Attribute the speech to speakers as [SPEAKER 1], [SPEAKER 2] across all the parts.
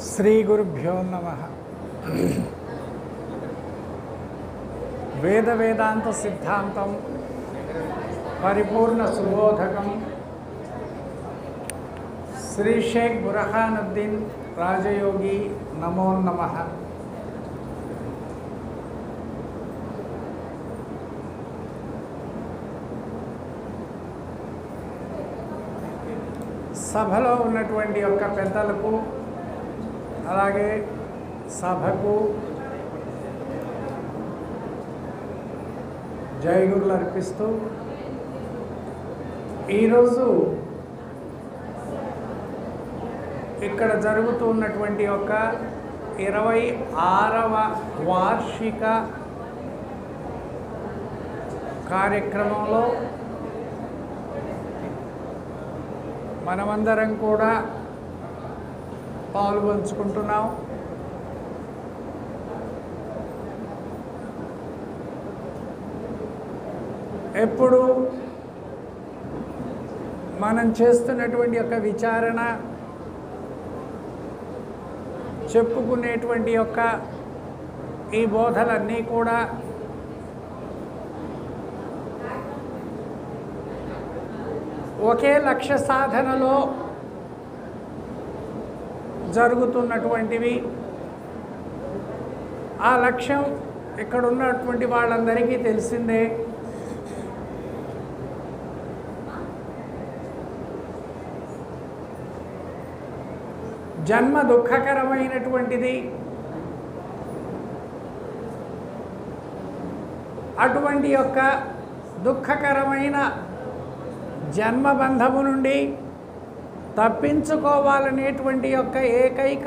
[SPEAKER 1] శ్రీగురుభ్యో నమః. వేద వేదాంత సిద్ధాంతం పరిపూర్ణ సుబోధకం శ్రీ షేక్ బుర్హానుద్దీన్ రాజయోగి నమో నమః. సభలో ఉన్నటువంటి యొక్క పెద్దలకు అలాగే సభకు జయగురులు అర్పిస్తూ ఈరోజు ఇక్కడ జరుగుతున్నటువంటి యొక్క 26వ వార్షిక కార్యక్రమంలో మనమందరం కూడా పాల్పంచుకుంటున్నాం. ఎప్పుడు మనం చేస్తున్నటువంటి యొక్క విచారణ చెప్పుకునేటువంటి యొక్క ఈ బోధలన్నీ కూడా ఒకే లక్ష్య సాధనలో జరుగుతున్నటువంటివి. ఆ లక్ష్యం ఇక్కడ ఉన్నటువంటి వాళ్ళందరికీ తెలిసిందే. జన్మ దుఃఖకరమైనటువంటిది. అటువంటి యొక్క దుఃఖకరమైన జన్మబంధము నుండి తప్పించుకోవాలనేటువంటి యొక్క ఏకైక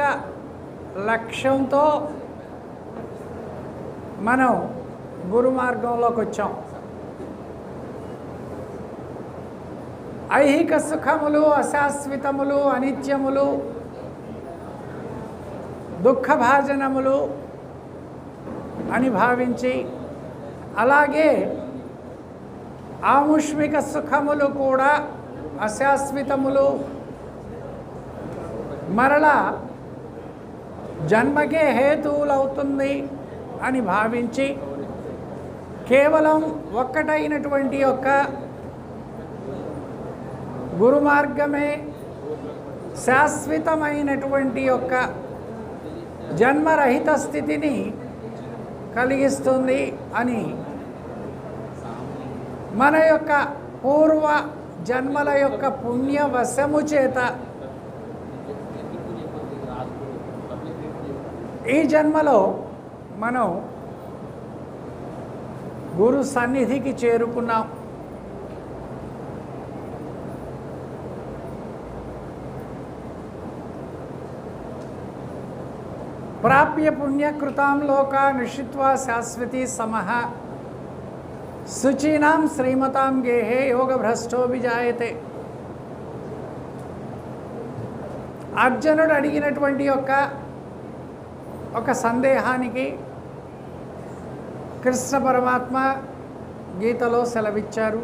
[SPEAKER 1] లక్ష్యంతో మనం గురు మార్గంలోకి వచ్చాం. ఐహిక సుఖములు అశాశ్వతములు అనిత్యములు దుఃఖభాజనములు అని భావించి, అలాగే ఆముష్మిక సుఖములు కూడా అశాశ్వతములు, మరలా జన్మకే హేతువులవుతుంది అని భావించి కేవలం ఒక్కటైనటువంటి యొక్క గురు మార్గమే శాశ్వతమైనటువంటి యొక్క జన్మరహిత స్థితిని కలిగిస్తుంది అని మన యొక్క పూర్వ జన్మల యొక్క పుణ్యవశము చేత ఈ జన్మలో మనం గురు సన్నిధికి చేరుకున్నాం. ప్రాప్య పుణ్యకృతాం లోకా నిషిత్వా శాశ్వతీ సమః శుచీనాం శ్రీమతాం గేహే యోగభ్రష్టో విజాయతే. అర్జునుడు అడిగినటువంటి యొక్క ఒక సందేహానికి కృష్ణ పరమాత్మ గీతలో సెలవిచ్చారు.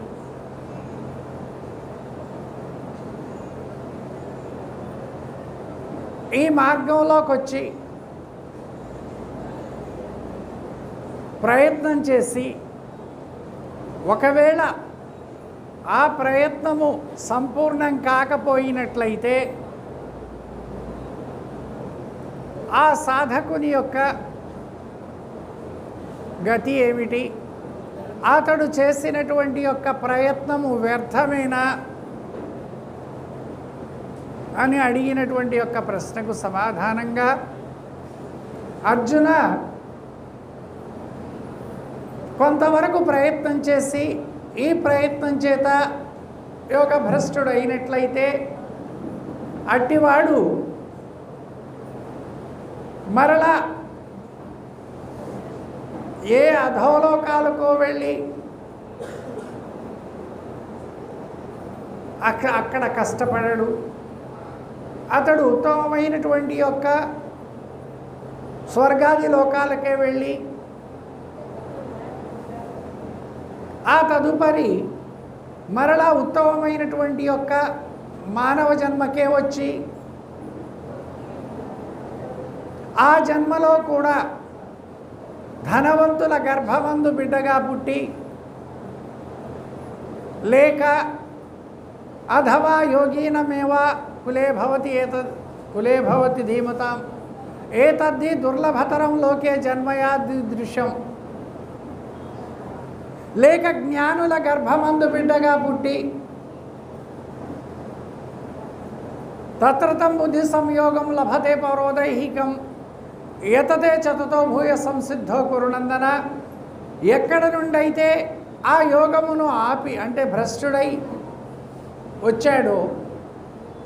[SPEAKER 1] ఈ మార్గంలోకి వచ్చి ప్రయత్నం చేసి ఒకవేళ ఆ ప్రయత్నము సంపూర్ణం కాకపోయినట్లయితే ఆ సాధకుని యొక్క గతి ఏమిటి? అతడు చేసినటువంటి యొక్క ప్రయత్నము వ్యర్థమేనా అని అడిగినటువంటి యొక్క ప్రశ్నకు సమాధానంగా అర్జున, కొంతవరకు ప్రయత్నం చేసి ఈ ప్రయత్నం చేత యోగభ్రష్టుడు అయినట్లయితే అట్టివాడు మరలా ఏ అధోలోకాలకో వెళ్ళి అక్కడ కష్టపడడు. అతడు ఉత్తమమైనటువంటి యొక్క స్వర్గాది లోకాలకే వెళ్ళి ఆ తదుపరి మరలా ఉత్తమమైనటువంటి యొక్క మానవ జన్మకే వచ్చి ఆ జన్మలో కూడా ధనవంతుల గర్భమందు బిడ్డగా పుట్టి, లేక అథవా యోగీనమేవ కులే భవతి ధీమతాం ఏతద్ధి దుర్లభతరం లోకే జన్మయాదృశ్యం, లేక జ్ఞానుల గర్భమందు బిడ్డగా పుట్టి తత్రతం బుద్ధి సంయోగం లభతే పౌరోదైహికం ఏతతే చతతో భూయ సంసిద్ధో కురునందన. ఎక్కడ నుండైతే ఆ యోగమును ఆపి అంటే భ్రష్టుడై వచ్చాడో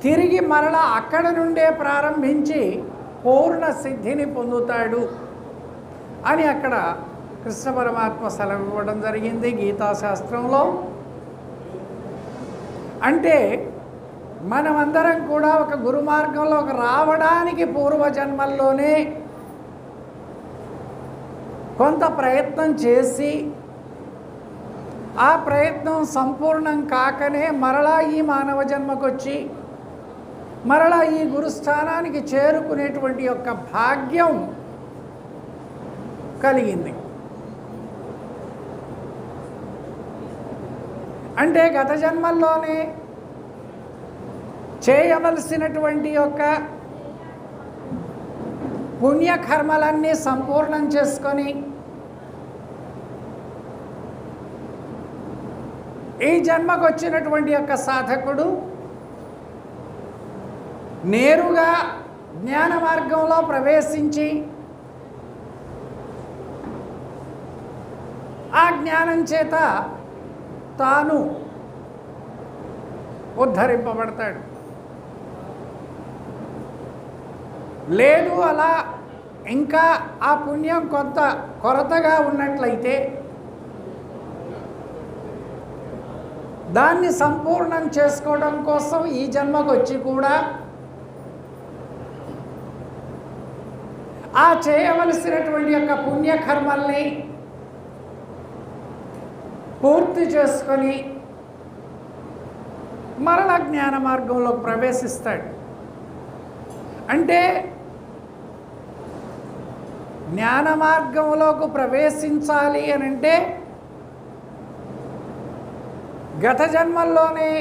[SPEAKER 1] తిరిగి మరలా అక్కడ నుండే ప్రారంభించి పూర్ణ సిద్ధిని పొందుతాడు అని అక్కడ కృష్ణ పరమాత్మ సెలవు ఇవ్వడం జరిగింది గీతాశాస్త్రంలో. అంటే మనమందరం కూడా ఒక గురు మార్గంలోకి రావడానికి పూర్వజన్మల్లోనే కొంత ప్రయత్నం చేసి ఆ ప్రయత్నం సంపూర్ణం కాకనే మరలా ఈ మానవ జన్మకొచ్చి మరలా ఈ గురుస్థానానికి చేరుకునేటువంటి యొక్క భాగ్యం కలిగింది. అంటే గత జన్మల్లోనే చేయవలసినటువంటి యొక్క పుణ్యకర్మలన్నీ సంపూర్ణం చేసుకొని ఈ జన్మకు వచ్చినటువంటి యొక్క సాధకుడు నేరుగా జ్ఞాన మార్గంలో ప్రవేశించి ఆ జ్ఞానం చేత తాను ఉద్ధరింపబడతాడు. లేదు అలా ఇంకా ఆ పుణ్యం కొంత కొరతగా ఉన్నట్లయితే దాన్ని సంపూర్ణం చేసుకోవడం కోసం ఈ జన్మకు వచ్చి కూడా ఆ చేయవలసినటువంటి యొక్క పుణ్యకర్మల్ని పూర్తి చేసుకొని మరల జ్ఞాన మార్గంలోకి ప్రవేశిస్తాడు. అంటే జ్ఞాన మార్గంలోకి ప్రవేశించాలి అని అంటే గత జన్మల్లోనే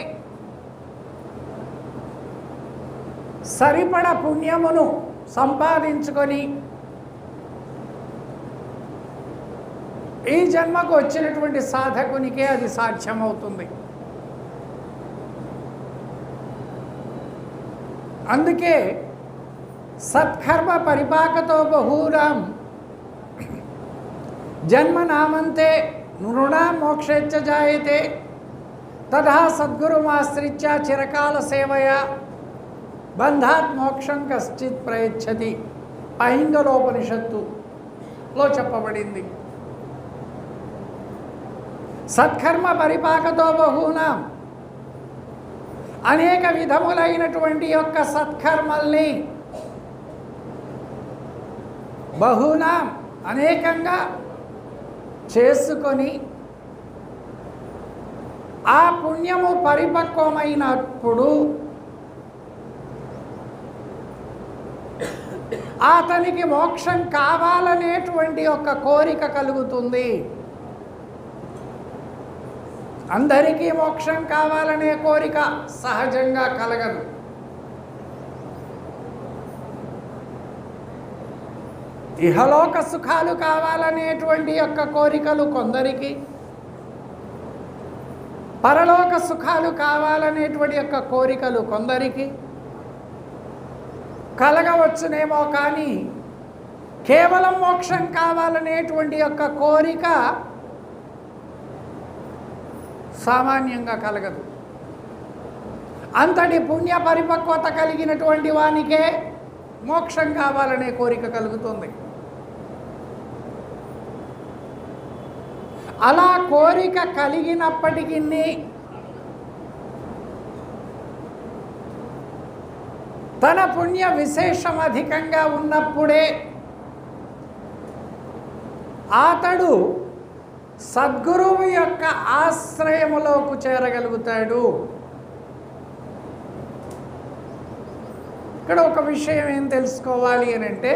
[SPEAKER 1] సరిపడ పుణ్యమును సంపాదించుకొని ఈ జన్మకు వచ్చినటువంటి సాధకునికే అది సాధ్యమవుతుంది. అందుకే సత్కర్మ పరిపాకతో బహూరాం జన్మనామంతే నృణాం మోక్షేచ్చ జాయతే తథా సద్గురుమాశ్రిత్య చిరకాల సేవయా బంధాత్ మోక్షం కశ్చిత్ ప్రయచ్చతి పైంగలోపనిషత్తులో చెప్పబడింది. సత్కర్మ పరిపాకతో బహూనాం అనేక విధములైనటువంటి యొక్క సత్కర్మల్ని బహూనాం అనేకంగా చేసుకొని ఆ పుణ్యము పరిపక్వమైనప్పుడు అతనికి మోక్షం కావాలనేటువంటి ఒక కోరిక కలుగుతుంది. అందరికీ మోక్షం కావాలనే కోరిక సహజంగా కలగదు. ఇహలోక సుఖాలు కావాలనేటువంటి యొక్క కోరికలు కొందరికి, పరలోక సుఖాలు కావాలనేటువంటి యొక్క కోరికలు కొందరికి కలగవచ్చునేమో, కానీ కేవలం మోక్షం కావాలనేటువంటి యొక్క కోరిక సామాన్యంగా కలగదు. అంతటి పుణ్య పరిపక్వత కలిగినటువంటి వానికే మోక్షం కావాలనే కోరిక కలుగుతుంది. అలా కోరిక కలిగినప్పటికీ తన పుణ్య విశేషం అధికంగా ఉన్నప్పుడే అతడు సద్గురువు యొక్క ఆశ్రయములోకి చేరగలుగుతాడు. ఇక్కడ ఒక విషయం ఏం తెలుసుకోవాలి అని అంటే,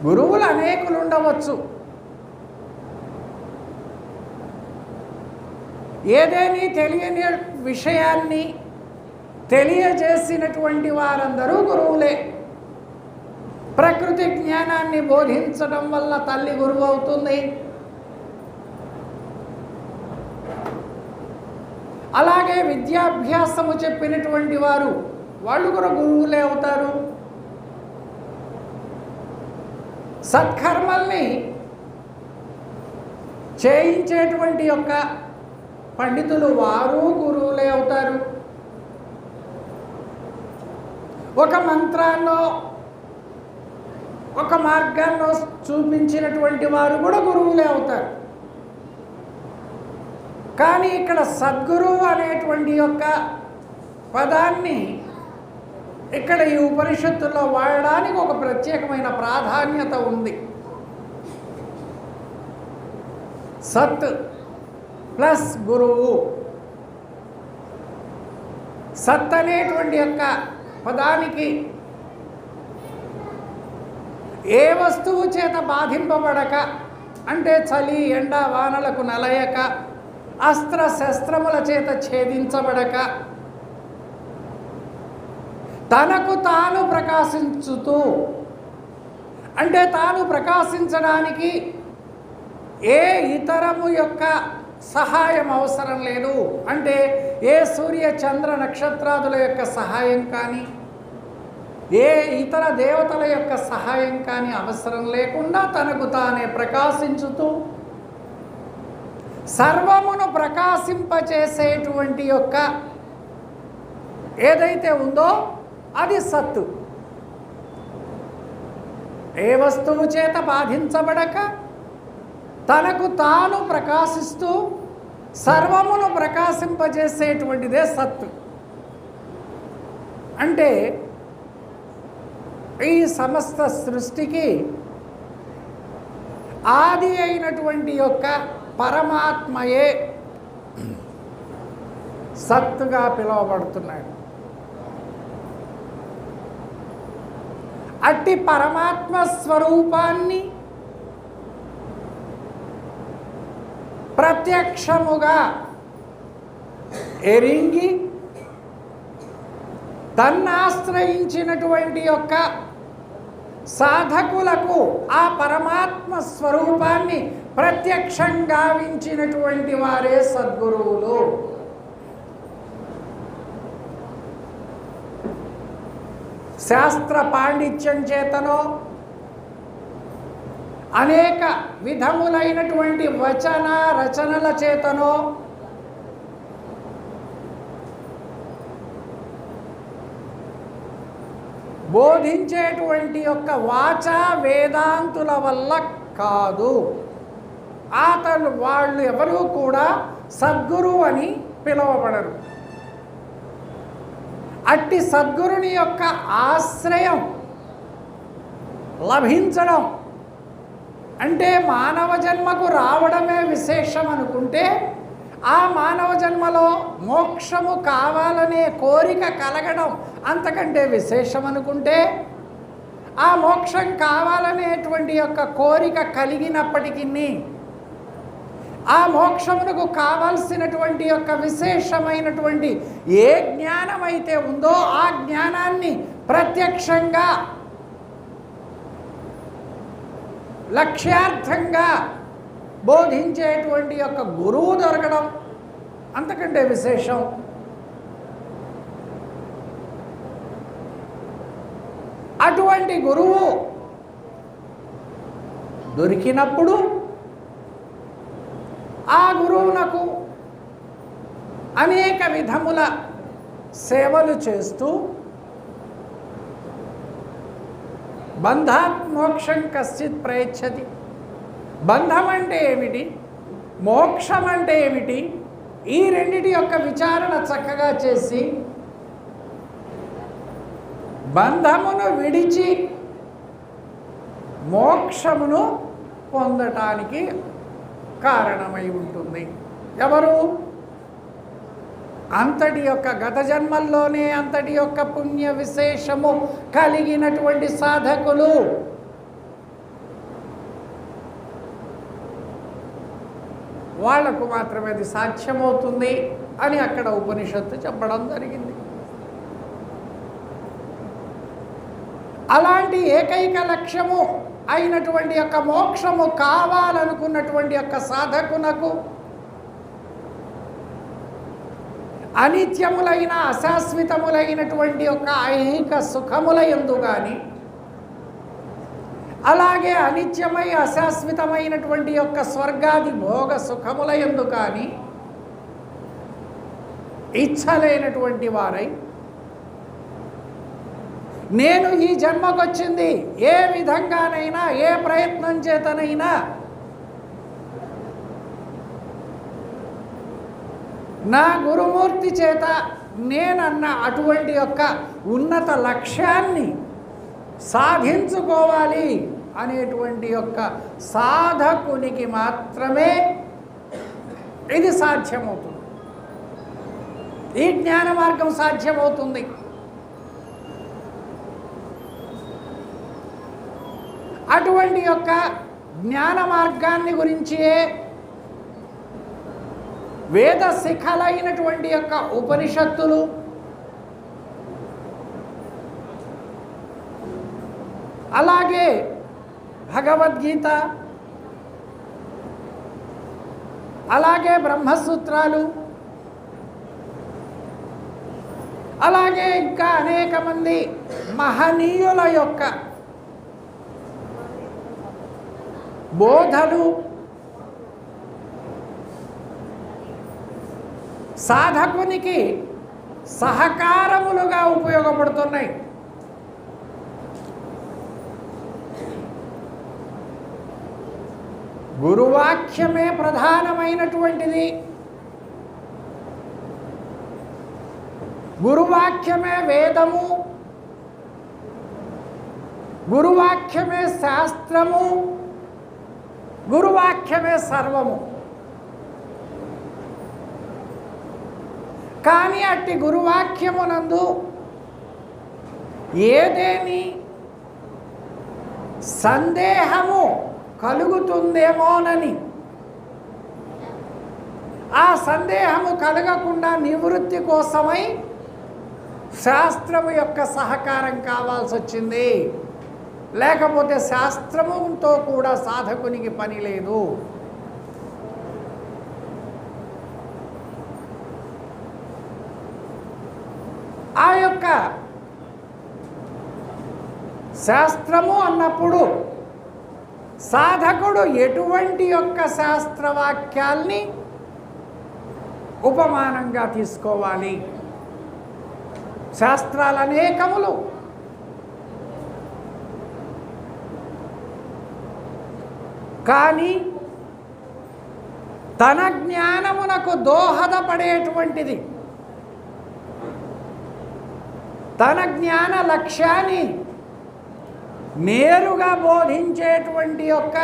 [SPEAKER 1] గురువులు అనేకులు ఉండవచ్చు. ఏదేని తెలియని విషయాన్ని తెలియజేసినటువంటి వారందరూ గురువులే. ప్రకృతి జ్ఞానాన్ని బోధించడం వల్ల తల్లి గురువు అవుతుంది. అలాగే విద్యాభ్యాసము చెప్పినటువంటి వారు వాళ్ళు కూడా గురువులే అవుతారు. సత్కర్మల్ని చేయించేటువంటి యొక్క పండితులు వారు గురువులే అవుతారు. ఒక మంత్రాన్నో ఒక మార్గాన్నో చూపించినటువంటి వారు కూడా గురువులే అవుతారు. కానీ ఇక్కడ సద్గురువు అనేటువంటి యొక్క పదాన్ని ఇక్కడ ఈ ఉపనిషత్తుల్లో వాడడానికి ఒక ప్రత్యేకమైన ప్రాధాన్యత ఉంది. సత్ ప్లస్ గురువు. సత్ అనేటువంటి యొక్క పదానికి ఏ వస్తువు చేత బాధింపబడక, అంటే చలి ఎండ వానలకు నలయక, అస్త్ర శస్త్రముల చేత ఛేదించబడక, తనకు తాను ప్రకాశించుతూ, అంటే తాను ప్రకాశించడానికి ఏ ఇతరము యొక్క సహాయం అవసరం లేదు. అంటే ఏ సూర్య చంద్ర నక్షత్రాదుల యొక్క సహాయం కానీ, ఏ ఇతర దేవతల యొక్క సహాయం కానీ అవసరం లేకుండా తనకు తానే ప్రకాశించుతూ సర్వమును ప్రకాశింపచేసేటువంటి యొక్క ఏదైతే ఉందో అది సత్తు. ఏ వస్తువు చేత బాధించబడక తనకు తాను ప్రకాశిస్తూ సర్వమును ప్రకాశింపజేసేటువంటిదే సత్తు. అంటే ఈ సమస్త సృష్టికి ఆది అయినటువంటి యొక్క పరమాత్మయే సత్తుగా పిలువబడుతున్నాడు. అట్టి పరమాత్మ స్వరూపాన్ని ప్రత్యక్షముగా ఎరింగి తన్నాశ్రయించినటువంటి యొక్క సాధకులకు ఆ పరమాత్మ స్వరూపాన్ని ప్రత్యక్షంగా గావించినటువంటి వారే సద్గురువులు. శాస్త్ర పాండిత్యం చేతనో అనేక విధములైనటువంటి వచన రచనల చేతనో బోధించేటువంటి యొక్క వాచా వేదాంతుల వల్ల కాదు. వాళ్ళు ఎవరూ కూడా సద్గురు అని పిలువబడరు. అట్టి సద్గురుని యొక్క ఆశ్రయం లభించడం అంటే మానవ జన్మకు రావడమే విశేషం అనుకుంటే, ఆ మానవ జన్మలో మోక్షము కావాలనే కోరిక కలగడం అంతకంటే విశేషం అనుకుంటే, ఆ మోక్షం కావాలనేటువంటి యొక్క కోరిక కలిగినప్పటికీ ఆ మోక్షమునకు కావాల్సినటువంటి యొక్క విశేషమైనటువంటి ఏ జ్ఞానమైతే ఉందో ఆ జ్ఞానాన్ని ప్రత్యక్షంగా లక్ష్యార్థంగా బోధించేటువంటి యొక్క గురువు దొరకడం అంతకంటే విశేషం. అటువంటి గురువు దొరికినప్పుడు ఆ గురువునకు అనేక విధముల సేవలు చేస్తూ బంధాత్ మోక్షం కశ్చిత్ ప్రయచ్చతి. బంధం అంటే ఏమిటి, మోక్షం అంటే ఏమిటి, ఈ రెండిటి యొక్క విచారణ చక్కగా చేసి బంధమును విడిచి మోక్షమును పొందటానికి కారణమై ఉంటుంది. ఎవరు? అంతటి యొక్క గత జన్మల్లోనే అంతటి యొక్క పుణ్య విశేషము కలిగినటువంటి సాధకులు. వాళ్లకు మాత్రమే అది సాధ్యమవుతుంది అని అక్కడ ఉపనిషత్తు చెప్పడం జరిగింది. అలాంటి ఏకైక లక్ష్యము అయినటువంటి యొక్క మోక్షము కావాలనుకున్నటువంటి యొక్క సాధకునకు అనిత్యములైన అశాశ్వతములైనటువంటి యొక్క ఐహిక సుఖముల యందు కానీ, అలాగే అనిత్యమై అశాశ్వతమైనటువంటి యొక్క స్వర్గాది భోగ సుఖముల యందు కానీ ఇచ్చలేనటువంటి వారై, నేను ఈ జన్మకొచ్చింది ఏ విధంగానైనా ఏ ప్రయత్నం చేతనైనా నా గురుమూర్తి చేత నేనన్న అటువంటి యొక్క ఉన్నత లక్ష్యాన్ని సాధించుకోవాలి అనేటువంటి యొక్క సాధకునికి మాత్రమే ఇది సాధ్యమవుతుంది. ఈ జ్ఞాన మార్గం సాధ్యమవుతుంది. అటువంటి యొక్క జ్ఞాన మార్గాన్ని గురించే వేద శిఖలైనటువంటి యొక్క ఉపనిషత్తులు, అలాగే భగవద్గీత, అలాగే బ్రహ్మసూత్రాలు, అలాగే ఇంకా అనేక మంది మహనీయుల యొక్క బోధలు సాధకునికి సహకారములుగా ఉపయోగపడుతున్నాయి. గురువాక్యమే ప్రధానమైనటువంటిది. గురువాక్యమే వేదము, గురువాక్యమే శాస్త్రము, గురువాక్యమే సర్వము. కానీ అట్టి గురువాక్యమునందు ఏదేని సందేహము కలుగుతుందేమోనని, ఆ సందేహము కలగకుండా నివృత్తి కోసమై శాస్త్రము యొక్క సహకారం కావాల్సి వచ్చింది. లేకపోతే శాస్త్రముతో కూడా సాధకునికి పని లేదు. ఆ యొక్క శాస్త్రము అన్నప్పుడు సాధకుడు ఎటువంటి యొక్క శాస్త్రవాక్యాల్ని ఉపమానంగా తీసుకోవాలి? శాస్త్రాలు అనేకములు. కానీ తన జ్ఞానమునకు దోహదపడేటువంటిది, తన జ్ఞాన లక్ష్యాన్ని నేరుగా బోధించేటువంటి యొక్క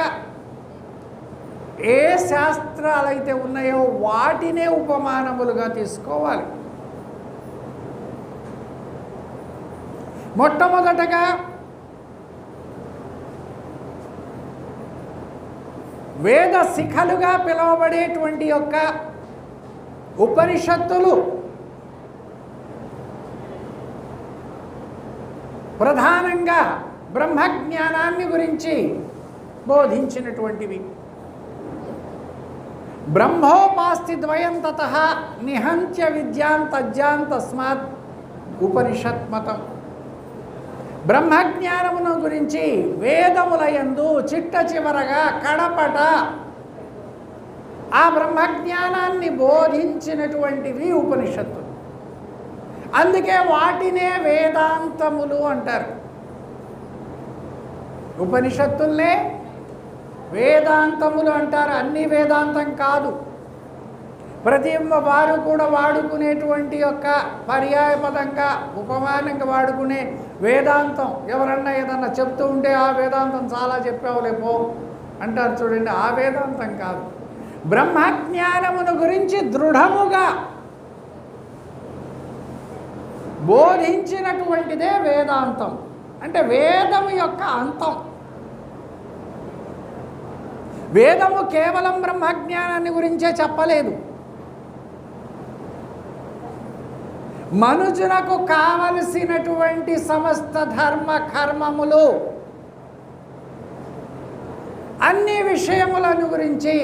[SPEAKER 1] ఏ శాస్త్రాలైతే ఉన్నాయో వాటినే ఉపమానములుగా తీసుకోవాలి. మొట్టమొదటగా వేద శిఖలుగా పిలువబడేటువంటి యొక్క ఉపనిషత్తులు ప్రధానంగా బ్రహ్మజ్ఞానాన్ని గురించి బోధించినటువంటివి. బ్రహ్మోపాస్తి ద్వయం తతః నిహంత్య విద్యాం తజ్జాం తస్మాత్ ఉపనిషత్మతం. బ్రహ్మజ్ఞానమును గురించి వేదములయందు చిట్ట చివరగా కడపట ఆ బ్రహ్మజ్ఞానాన్ని బోధించినటువంటివి ఉపనిషత్తులు. అందుకే వాటినే వేదాంతములు అంటారు. ఉపనిషత్తుల్నే వేదాంతములు అంటారు. అన్ని వేదాంతం కాదు. ప్రతి వారు కూడా వాడుకునేటువంటి యొక్క పర్యాయపదంగా ఉపమానంగా వాడుకునే వేదాంతం, ఎవరన్నా ఏదన్నా చెప్తూ ఉంటే ఆ వేదాంతం చాలా చెప్పావులేపో అంటారు చూడండి, ఆ వేదాంతం కాదు. బ్రహ్మజ్ఞానమును గురించి దృఢముగా బోధించినటువంటిదే వేదాంతం. అంటే వేదము యొక్క అంతం. వేదము కేవలం బ్రహ్మజ్ఞానాన్ని గురించే చెప్పలేదు. మనుజునకు కావలసినటువంటి సమస్త ధర్మ కర్మములు అన్ని విషయములను గురించి,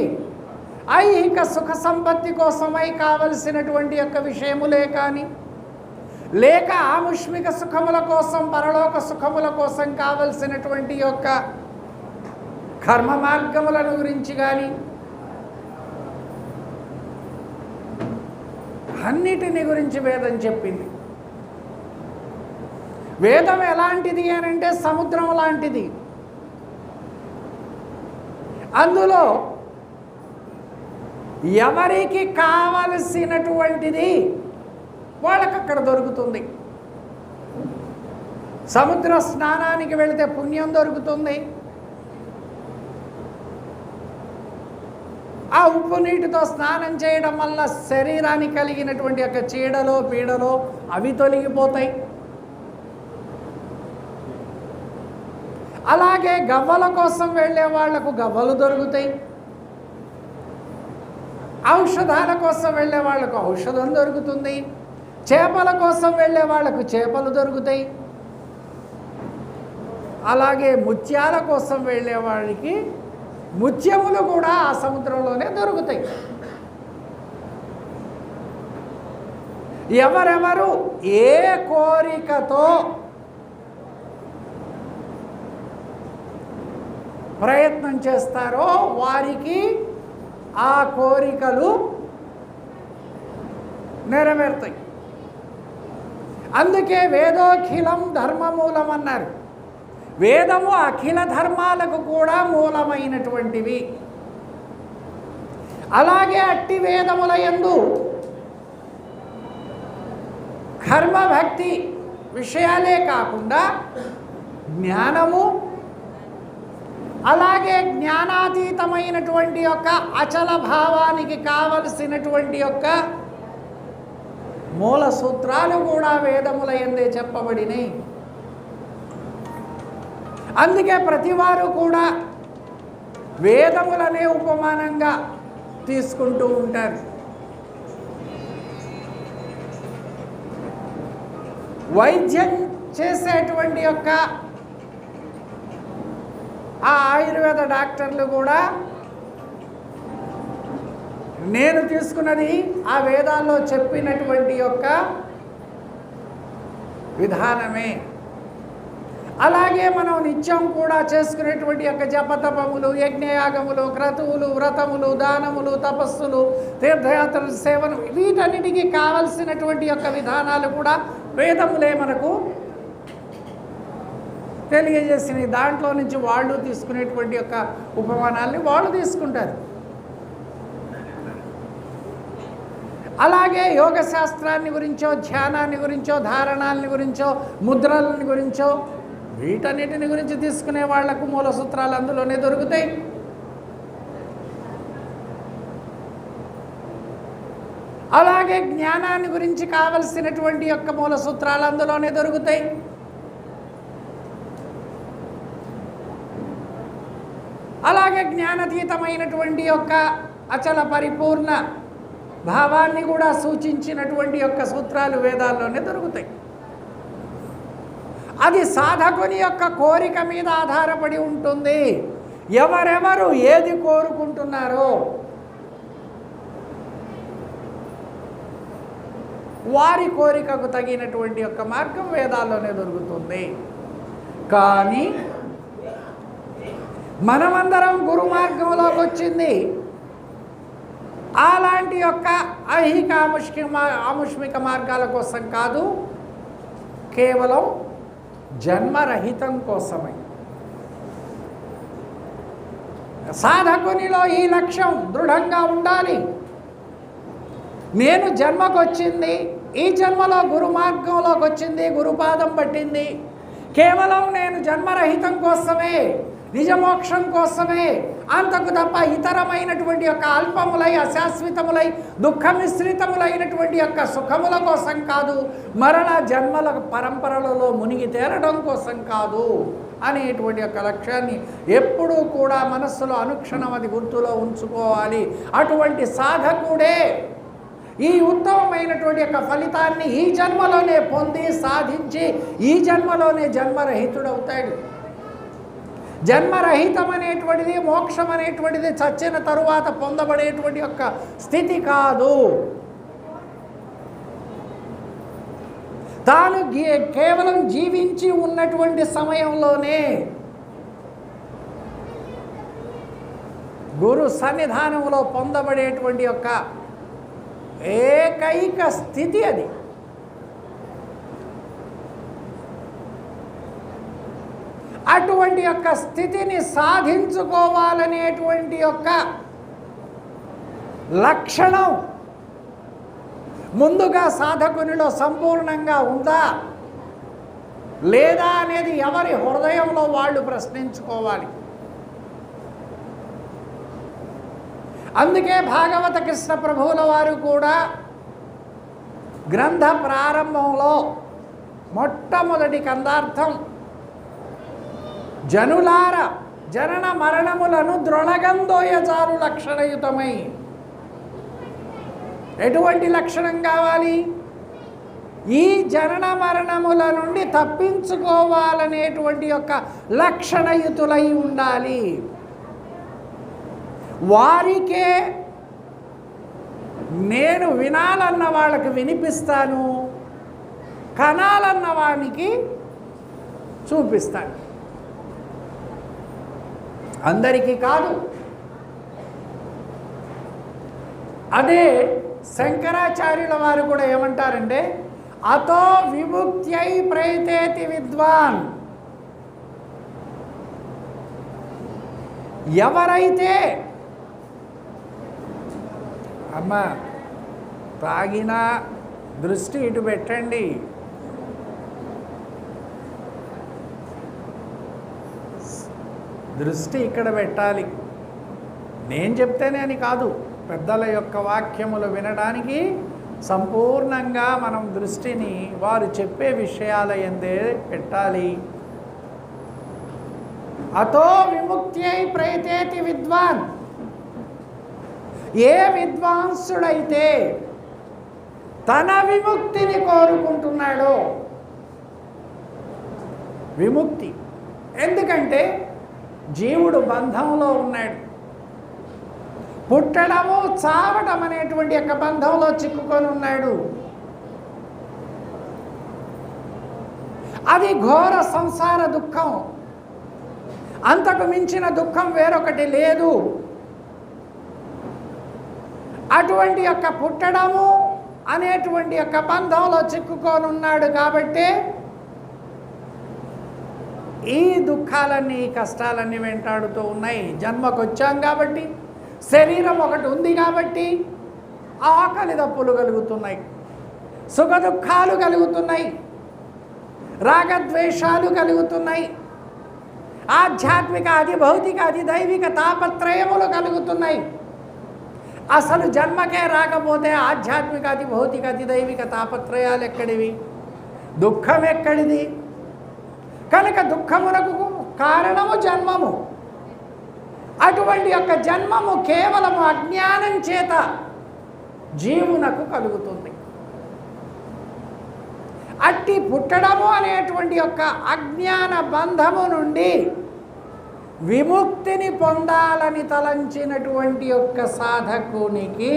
[SPEAKER 1] ఐహిక సుఖ సంపత్తి కోసమై కావలసినటువంటి యొక్క విషయములే కానీ, లేక ఆముష్మిక సుఖముల కోసం, పరలోక సుఖముల కోసం కావలసినటువంటి యొక్క కర్మ మార్గములను గురించి కానీ, అన్నిటిని గురించి వేదం చెప్పింది. వేదం ఎలాంటిది అని అంటే సముద్రం లాంటిది. అందులో ఎవరికి కావలసినటువంటిది వాళ్ళకి అక్కడ దొరుకుతుంది. సముద్ర స్నానానికి వెళితే పుణ్యం దొరుకుతుంది. ఆ ఉప్పు నీటితో స్నానం చేయడం వల్ల శరీరానికి కలిగినటువంటి యొక్క చీడలో పీడలో అవి తొలగిపోతాయి. అలాగే గవ్వల కోసం వెళ్ళే వాళ్లకు గవ్వలు దొరుకుతాయి. ఔషధాల కోసం వెళ్ళే వాళ్లకు ఔషధం దొరుకుతుంది. చేపల కోసం వెళ్ళే వాళ్లకు చేపలు దొరుకుతాయి. అలాగే ముత్యాల కోసం వెళ్ళే వాళ్ళకి ముత్యములు కూడా ఆ సముద్రంలోనే దొరుకుతాయి. ఎవరెవరు ఏ కోరికతో ప్రయత్నం చేస్తారో వారికి ఆ కోరికలు నెరవేరుతాయి. అందుకే వేదోఖిలం ధర్మమూలం అన్నారు. వేదము అఖిల ధర్మాలకు కూడా మూలమైనటువంటివి. అలాగే అట్టి వేదముల యందు కర్మభక్తి విషయాలే కాకుండా జ్ఞానము, అలాగే జ్ఞానాతీతమైనటువంటి యొక్క అచల భావానికి కావలసినటువంటి యొక్క మూల సూత్రాలు కూడా వేదముల యందే చెప్పబడినాయి. అందుకే ప్రతివారు కూడా వేదములనే ఉపమానంగా తీసుకుంటూ ఉంటారు. వైద్యం చేసేటువంటి యొక్క ఆ ఆయుర్వేద డాక్టర్లు కూడా నేను తీసుకున్నది ఆ వేదాల్లో చెప్పినటువంటి యొక్క విధానమే. అలాగే మనం నిత్యం కూడా చేసుకునేటువంటి యొక్క జపతపములు, యజ్ఞయాగములు, క్రతువులు, వ్రతములు, దానములు, తపస్సులు, తీర్థయాత్రలు, సేవను, వీటన్నిటికీ కావలసినటువంటి యొక్క విధానాలు కూడా వేదములే మనకు తెలియజేసిన. దాంట్లో నుంచి వాళ్ళు తీసుకునేటువంటి యొక్క ఉపమానాల్ని వాళ్ళు తీసుకుంటారు. అలాగే యోగ శాస్త్రాన్ని గురించో, ధ్యానాన్ని గురించో, ధారణాలని గురించో, ముద్రలని గురించో, వీటన్నిటిని గురించి తీసుకునే వాళ్లకు మూల సూత్రాలు అందులోనే దొరుకుతాయి. అలాగే జ్ఞానాన్ని గురించి కావలసినటువంటి యొక్క మూల సూత్రాలు అందులోనే దొరుకుతాయి. అలాగే జ్ఞానాతీతమైనటువంటి యొక్క అచల పరిపూర్ణ భావాన్ని కూడా సూచించినటువంటి యొక్క సూత్రాలు వేదాల్లోనే దొరుకుతాయి. అది సాధకుని యొక్క కోరిక మీద ఆధారపడి ఉంటుంది. ఎవరెవరు ఏది కోరుకుంటున్నారో వారి కోరికకు తగినటువంటి యొక్క మార్గం వేదాల్లోనే దొరుకుతుంది. కానీ మనమందరం గురు మార్గంలోకి వచ్చింది అలాంటి యొక్క ఐహిక ఆముష్మిక మార్గాల కోసం కాదు, కేవలం జన్మరహితం కోసమై. సాధకునిలో ఈ లక్ష్యం దృఢంగా ఉండాలి. నేను జన్మకొచ్చింది, ఈ జన్మలో గురు మార్గంలోకి వచ్చింది, గురుపాదం పట్టింది, కేవలం నేను జన్మరహితం కోసమే, నిజమోక్షం కోసమే, అంతకు తప్ప ఇతరమైనటువంటి యొక్క అల్పములై అశాశ్వతములై దుఃఖమిశ్రితములైనటువంటి యొక్క సుఖముల కోసం కాదు, మరలా జన్మల పరంపరలలో మునిగి తేలడం కోసం కాదు అనేటువంటి యొక్క లక్ష్యాన్ని ఎప్పుడూ కూడా మనస్సులో అనుక్షణం అది గుర్తులో ఉంచుకోవాలి. అటువంటి సాధకుడే ఈ ఉత్తమమైనటువంటి యొక్క ఫలితాన్ని ఈ జన్మలోనే పొంది సాధించి ఈ జన్మలోనే జన్మరహితుడవుతాడు. జన్మరహితం అనేటువంటిది, మోక్షం అనేటువంటిది చచ్చిన తరువాత పొందబడేటువంటి యొక్క స్థితి కాదు. తాను కేవలం జీవించి ఉన్నటువంటి సమయంలోనే గురు సన్నిధానంలో పొందబడేటువంటి యొక్క ఏకైక స్థితి అది. అటువంటి యొక్క స్థితిని సాధించుకోవాలనేటువంటి యొక్క లక్షణం ముందుగా సాధకునిలో సంపూర్ణంగా ఉందా లేదా అనేది ఎవరి హృదయంలో వాళ్ళు ప్రశ్నించుకోవాలి. అందుకే భాగవత కృష్ణ ప్రభువుల వారు కూడా గ్రంథ ప్రారంభంలో మొట్టమొదటి కందార్థం, జనులార జనన మరణములను ద్రోణగందోయచారు లక్షణయుతమై. ఎటువంటి లక్షణం కావాలి? ఈ జనన మరణముల నుండి తప్పించుకోవాలనేటువంటి యొక్క లక్షణయుతులై ఉండాలి. వారికే నేను వినాలన్న వాళ్ళకి వినిపిస్తాను, కనాలన్న వానికి చూపిస్తాను. అందరికీ కాదు. అదే శంకరాచార్యుల వారు కూడా ఏమంటారంటే, అతో విముక్త్యై ప్రయతేతి విద్వాన్. ఎవరైతే అమ్మ తాగిన దృష్టి ఇటు పెట్టండి, దృష్టి ఇక్కడ పెట్టాలి. నేను చెప్తేనే అని కాదు, పెద్దల యొక్క వాక్యములు వినడానికి సంపూర్ణంగా మనం దృష్టిని వారు చెప్పే విషయాల యందే పెట్టాలి. అతో విముక్త్యై ప్రయతేతి విద్వాన్. ఏ విద్వాంసుడైతే తన విముక్తిని కోరుకుంటున్నాడో, విముక్తి ఎందుకంటే జీవుడు బంధంలో ఉన్నాడు. పుట్టడము చావడం అనేటువంటి యొక్క బంధంలో చిక్కుకొని ఉన్నాడు. అది ఘోర సంసార దుఃఖం. అంతకు మించిన దుఃఖం వేరొకటి లేదు. అటువంటి యొక్క పుట్టడము అనేటువంటి యొక్క బంధంలో చిక్కుకొని ఉన్నాడు. కాబట్టి ఈ దుఃఖాలన్నీ, ఈ కష్టాలన్నీ వెంటాడుతూ ఉన్నాయి. జన్మకు వచ్చాం కాబట్టి, శరీరం ఒకటి ఉంది కాబట్టి ఆకలి దప్పులు కలుగుతున్నాయి, సుఖ దుఃఖాలు కలుగుతున్నాయి, రాగద్వేషాలు కలుగుతున్నాయి, ఆధ్యాత్మిక అది భౌతిక అది దైవిక తాపత్రయములు కలుగుతున్నాయి. అసలు జన్మకే రాకపోతే ఆధ్యాత్మిక అది భౌతిక అది దైవిక తాపత్రయాలు ఎక్కడివి? దుఃఖం ఎక్కడిది? కనుక దుఃఖమునకు కారణము జన్మము. అటువంటి యొక్క జన్మము కేవలము అజ్ఞానం చేత జీవునకు కలుగుతుంది. అట్టి పుట్టడము అనేటువంటి యొక్క అజ్ఞాన బంధము నుండి విముక్తిని పొందాలని తలంచినటువంటి యొక్క సాధకునికి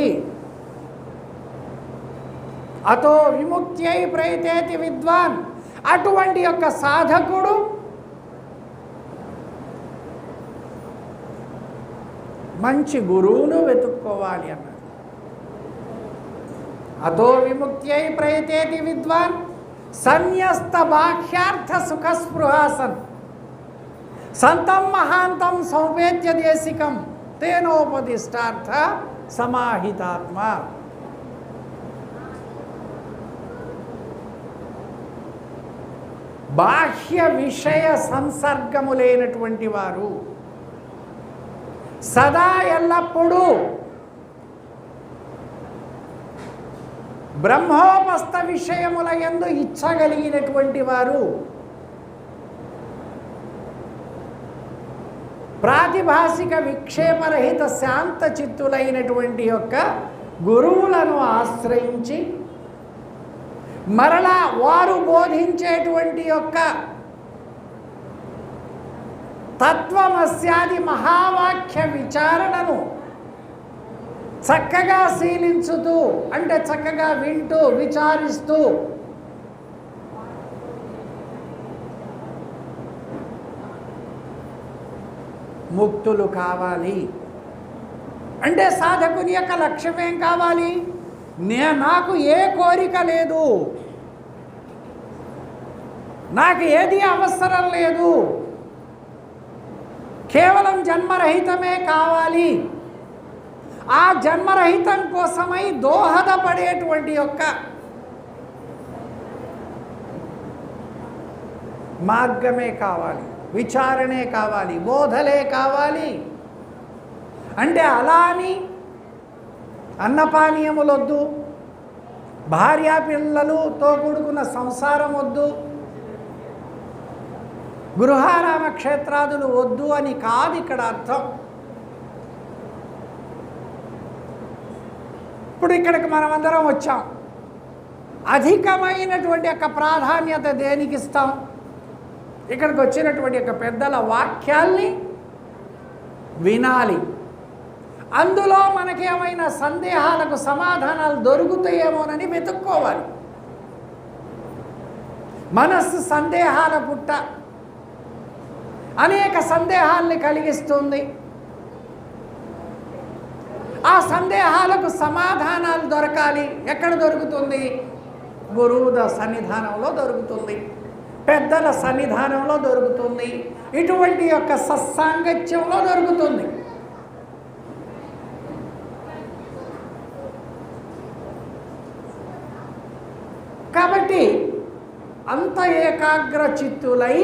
[SPEAKER 1] అతో విముక్త్యై ప్రయతేతి విద్వాన్. అటువంటి యొక్క సాధకుడు మంచి గురువును వెతుక్కోవాలి అన్నాడు. అతో విముక్త్యై ప్రయతేతి విద్వాన్ సన్యస్త బాహ్యార్థ సుఖస్పృహాసన్ సంతం మహాంతం సౌపేత్య దేశికం తేనోపదిష్టార్థ సమాహితాత్మ. బాహ్య విషయ సంసర్గము లేనటువంటి వారు, సదా ఎల్లప్పుడూ బ్రహ్మోపస్థ విషయముల యందు ఇచ్చగలిగినటువంటి వారు ప్రాతిభాసిక విక్షేపరహిత శాంత చిత్తులైనటువంటి యొక్క గురువులను ఆశ్రయించి మరలా వారు బోధించేటువంటి యొక్క తత్వమస్యాది మహావాక్య విచారణను చక్కగా శీలించుతూ, అంటే చక్కగా వింటూ విచారిస్తూ ముక్తులు కావాలి. అంటే సాధకుని యొక్క లక్ష్యం ఏం కావాలి? నాకు ఏ కోరిక లేదు, నాకు ఏది అవసరం లేదు, కేవలం జన్మరహితమే కావాలి. ఆ జన్మరహితం కోసమై దోహదపడేటువంటి యొక్క మార్గమే కావాలి, విచారణే కావాలి, బోధలే కావాలి. అంటే అలా అని అన్నపానీయములొద్దు, భార్యా పిల్లలతో కూడుకున్న సంసారం వద్దు, గృహారామ క్షేత్రాదులు వద్దు అని కాదు ఇక్కడ అర్థం. ఇప్పుడు ఇక్కడికి మనమందరం వచ్చాం. అధికమైనటువంటి యొక్క ప్రాధాన్యత దేనికి ఇస్తాం? ఇక్కడికి వచ్చినటువంటి యొక్క పెద్దల వాక్యాల్ని వినాలి. అందులో మనకేమైనా సందేహాలకు సమాధానాలు దొరుకుతాయేమోనని వెతుక్కోవాలి. మనస్సు సందేహాల పుట్ట, అనేక సందేహాల్ని కలిగిస్తుంది. ఆ సందేహాలకు సమాధానాలు దొరకాలి. ఎక్కడ దొరుకుతుంది? గురువుల సన్నిధానంలో దొరుకుతుంది, పెద్దల సన్నిధానంలో దొరుకుతుంది, ఇటువంటి యొక్క సత్సాంగత్యంలో దొరుకుతుంది. కాబట్టి అంత ఏకాగ్ర చిత్తులై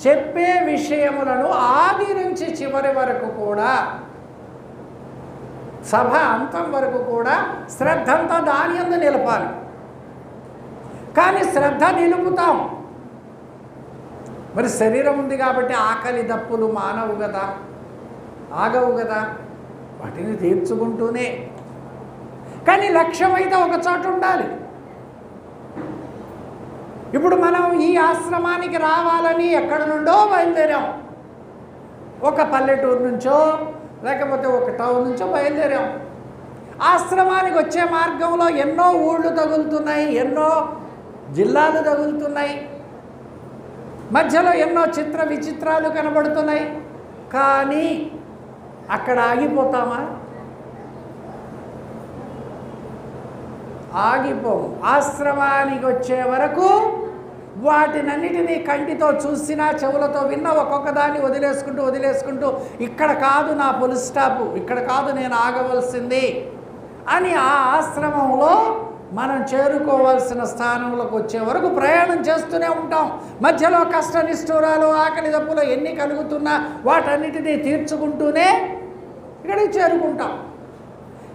[SPEAKER 1] చెప్పే విషయములను ఆది నుంచి చివరి వరకు కూడా, సభ అంతం వరకు కూడా శ్రద్ధంతా దాని యందు నిలపాలి. కానీ శ్రద్ధ నిలుపుతాం, మరి శరీరం ఉంది కాబట్టి ఆకలి దప్పులు మానవు కదా, ఆగవు కదా, వాటిని తీర్చుకుంటూనే. కానీ లక్ష్యం అయితే ఒక చోట ఉండాలి. ఇప్పుడు మనం ఈ ఆశ్రమానికి రావాలని ఎక్కడి నుండో బయలుదేరాం, ఒక పల్లెటూరు నుంచో లేకపోతే ఒక టౌన్ నుంచో బయలుదేరాం. ఆశ్రమానికి వచ్చే మార్గంలో ఎన్నో ఊళ్ళు తగులుతున్నాయి, ఎన్నో జిల్లాలు తగులుతున్నాయి, మధ్యలో ఎన్నో చిత్ర విచిత్రాలు కనబడుతున్నాయి. కానీ అక్కడ ఆగిపోతామా? ఆగిపోము. ఆశ్రమానికి వచ్చే వరకు వాటినన్నిటినీ కంటితో చూసినా, చెవులతో విన్నా, ఒక్కొక్క దాన్ని వదిలేసుకుంటూ ఇక్కడ కాదు నా ఫుల్ స్టాప్, ఇక్కడ కాదు నేను ఆగవలసింది అని ఆ ఆశ్రమంలో మనం చేరుకోవాల్సిన స్థానంలోకి వచ్చే వరకు ప్రయాణం చేస్తూనే ఉంటాం. మధ్యలో కష్ట నిష్ఠూరాలు, ఆకలి దప్పులు ఎన్ని కలుగుతున్నా వాటన్నిటినీ తీర్చుకుంటూనే ఇక్కడికి చేరుకుంటాం.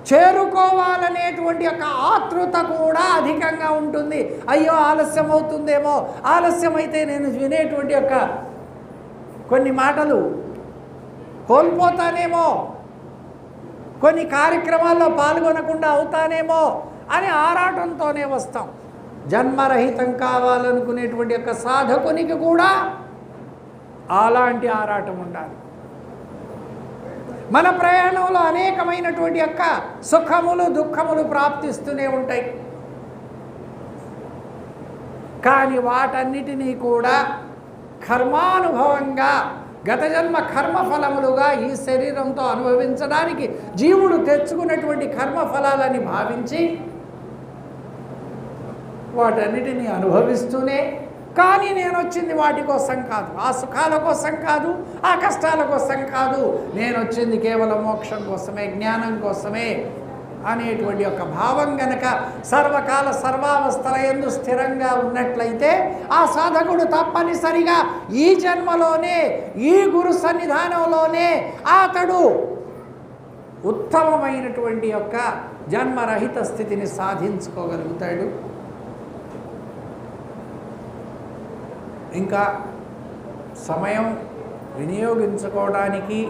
[SPEAKER 1] చేరుకోవాలనేటువంటి యొక్క ఆతృత కూడా అధికంగా ఉంటుంది. అయ్యో ఆలస్యం అవుతుందేమో, ఆలస్యమైతే నేను వినేటువంటి యొక్క కొన్ని మాటలు కోల్పోతానేమో, కొన్ని కార్యక్రమాల్లో పాల్గొనకుండా అవుతానేమో అని ఆరాటంతోనే వస్తాం. జన్మరహితం కావాలనుకునేటువంటి యొక్క సాధకునికి కూడా అలాంటి ఆరాటం ఉండాలి. మన ప్రయాణంలో అనేకమైనటువంటి యొక్క సుఖములు దుఃఖములు ప్రాప్తిస్తూనే ఉంటాయి. కానీ వాటన్నిటినీ కూడా కర్మానుభవంగా, గత జన్మ కర్మఫలములుగా ఈ శరీరంతో అనుభవించడానికి జీవుడు తెచ్చుకున్నటువంటి కర్మఫలాలని భావించి వాటన్నిటినీ అనుభవిస్తూనే, కానీ నేను వచ్చింది వాటి కోసం కాదు, ఆ సుఖాల కోసం కాదు, ఆ కష్టాల కోసం కాదు, నేను వచ్చింది కేవలం మోక్షం కోసమే, జ్ఞానం కోసమే అనేటువంటి ఒక భావం గనక సర్వకాల సర్వావస్థల యందు స్థిరంగా ఉన్నట్లయితే ఆ సాధకుడు తప్పనిసరిగా ఈ జన్మలోనే ఈ గురు సన్నిధానంలోనే అతడు ఉత్తమమైనటువంటి యొక్క జన్మరహిత స్థితిని సాధించుకోగలుగుతాడు. ఇంకా సమయం వినియోగించుకోవడానికి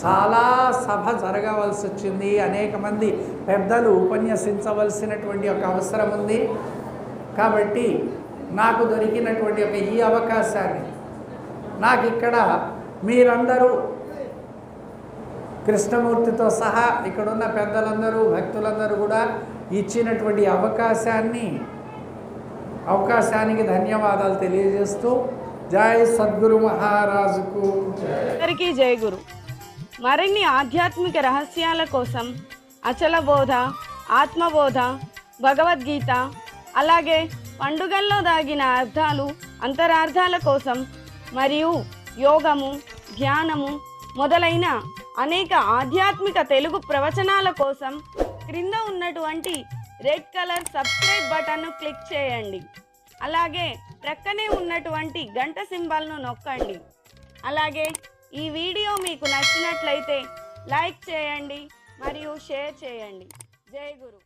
[SPEAKER 1] చాలా సభ జరగవలసి వచ్చింది. అనేక మంది పెద్దలు ఉపన్యసించవలసినటువంటి ఒక అవసరం ఉంది. కాబట్టి నాకు దొరికినటువంటి ఒక ఈ అవకాశాన్ని నాకు ఇక్కడ మీరందరూ కృష్ణమూర్తితో సహా ఇక్కడున్న పెద్దలందరూ భక్తులందరూ కూడా ఇచ్చినటువంటి అవకాశానికి ధన్యవాదాలు తెలియజేస్తూ జై సద్గురు మహారాజుకు
[SPEAKER 2] అందరికీ జై గురు. మరిన్ని ఆధ్యాత్మిక రహస్యాల కోసం అచల బోధ, ఆత్మబోధ, భగవద్గీత, అలాగే పండుగల్లో దాగిన అర్థాలు, అంతరార్థాల కోసం మరియు యోగము, ధ్యానము మొదలైన అనేక ఆధ్యాత్మిక తెలుగు ప్రవచనాల కోసం క్రింద ఉన్నటువంటి రెడ్ కలర్ సబ్స్క్రైబ్ బటన్ను క్లిక్ చేయండి. అలాగే ప్రక్కనే ఉన్నటువంటి గంట సింబల్ను నొక్కండి. అలాగే ఈ వీడియో మీకు నచ్చినట్లయితే లైక్ చేయండి మరియు షేర్ చేయండి. జై గురు.